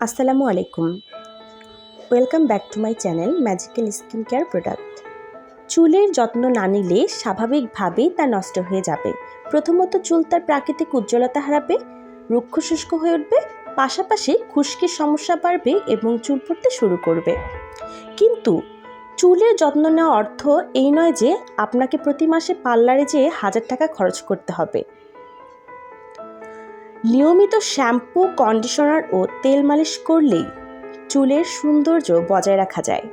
আসসালামু আলাইকুম। Welcome back to my channel magical skin care product. চুলের যত্ন না নিলে স্বাভাবিকভাবেই তা নষ্ট হয়ে যাবে। প্রথমত চুল তার প্রাকৃতিক উজ্জ্বলতা হারাবে, রুক্ষ শুষ্ক হয়ে উঠবে, পাশাপাশি খুশকির সমস্যা বাড়বে এবং চুল পড়তে শুরু করবে। কিন্তু চুলের যত্ন নেওয়া অর্থ এই নয় যে আপনাকে প্রতি মাসে পার্লারে যেয়ে 1000 টাকা খরচ করতে হবে। নিয়মিত শ্যাম্পু, কন্ডিশনার ও তেল মালিশ করলেই চুলের সৌন্দর্য বজায় রাখা যায়।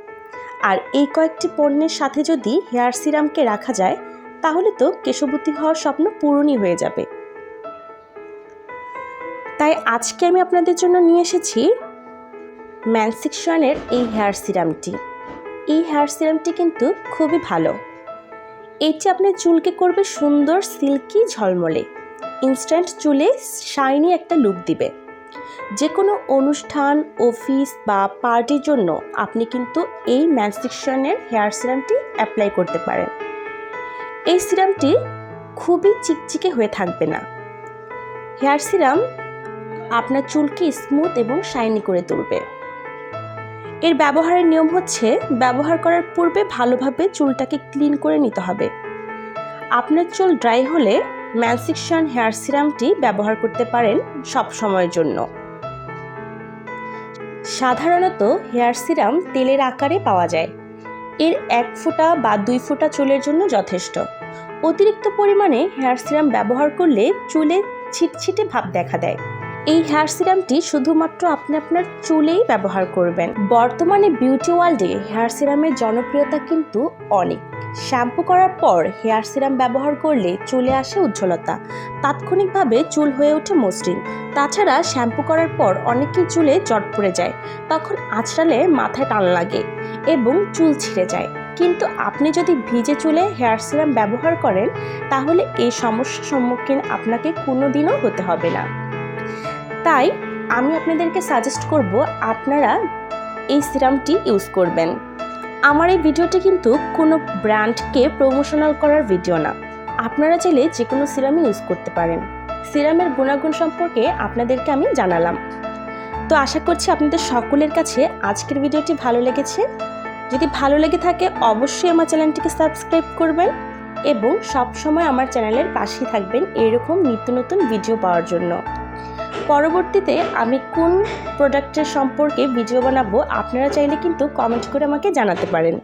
আর এই কয়েকটি পণ্যের সাথে যদি হেয়ার সিরামকে রাখা যায় তাহলে তো কেশবতী হওয়ার স্বপ্ন পূরণই হয়ে যাবে। তাই আজকে আমি আপনাদের জন্য নিয়ে এসেছি ম্যানসিকশনের এই হেয়ার সিরামটি। এই হেয়ার সিরামটি কিন্তু খুবই ভালো। এটি আপনার চুলকে করবে সুন্দর, সিল্কি, ঝলমলে। ইনস্ট্যান্ট চুলে শাইনি একটা লুক দিবে। যে কোনো অনুষ্ঠান, অফিস বা পার্টির জন্য আপনি কিন্তু এই ম্যানসিকশনের হেয়ার সিরামটি অ্যাপ্লাই করতে পারেন। এই সিরামটি খুবই চিকচিকে হয়ে থাকবে না। হেয়ার সিরাম আপনার চুলকে স্মুথ এবং শাইনি করে তুলবে। এর ব্যবহারের নিয়ম হচ্ছে, ব্যবহার করার পূর্বে ভালোভাবে চুলটাকে ক্লিন করে নিতে হবে। আপনার চুল ড্রাই হলে ম্যানসিকশন হেয়ার সিরামটি ব্যবহার করতে পারেন সব সময়ের জন্য। সাধারণত হেয়ার সিরাম তেলের আকারে পাওয়া যায়। এর 1 ফোঁটা বা 2 ফোঁটা চুলের জন্য যথেষ্ট। অতিরিক্ত পরিমাণে হেয়ার সিরাম ব্যবহার করলে চুলে ছিটছিটে ভাব দেখা দেয়। এই হেয়ার সিরামটি শুধুমাত্র আপনি আপনার চুলেই ব্যবহার করবেন। বর্তমানে বিউটি ওয়ার্ল্ডে হেয়ার সিরামের জনপ্রিয়তা কিন্তু অনেক। শ্যাম্পু করার পর হেয়ার সিরাম ব্যবহার করলে চুলে আসে উজ্জ্বলতা, তাৎক্ষণিকভাবে চুল হয়ে ওঠে মসৃণ। তাছাড়া শ্যাম্পু করার পর অনেকের চুলে জট পড়ে যায়, তখন আঁচড়ালে মাথায় টান লাগে এবং চুল ছিঁড়ে যায়। কিন্তু আপনি যদি ভিজে চুলে হেয়ার সিরাম ব্যবহার করেন তাহলে এই সমস্যার সম্মুখীন আপনাকে কোনোদিনও হতে হবে না। তাই আমি আপনাদেরকে সাজেস্ট করব আপনারা এই সিরামটি ইউজ করবেন। আমার এই ভিডিওটি কিন্তু কোনো ব্র্যান্ডকে প্রমোশনাল করার ভিডিও না। আপনারা চাইলে যে কোনো সিরামই ইউজ করতে পারেন। সিরামের গুণাগুণ সম্পর্কে আপনাদেরকে আমি জানালাম। তো আশা করছি আপনাদের সকলের কাছে আজকের ভিডিওটি ভালো লেগেছে। যদি ভালো লেগে থাকে অবশ্যই আমার চ্যানেলটিকে সাবস্ক্রাইব করবেন এবং সবসময় আমার চ্যানেলের পাশেই থাকবেন এরকম নিত্য নতুন ভিডিও পাওয়ার জন্য। পরবর্তীতে আমি কোন প্রোডাক্টের সম্পর্কে ভিডিও বানাবো আপনারা চাইলে কিন্তু কমেন্ট করে আমাকে জানাতে পারেন।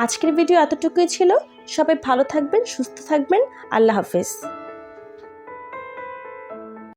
আজকের ভিডিও এতটুকুই ছিল। সবাই ভালো থাকবেন, সুস্থ থাকবেন। আল্লাহ হাফেজ।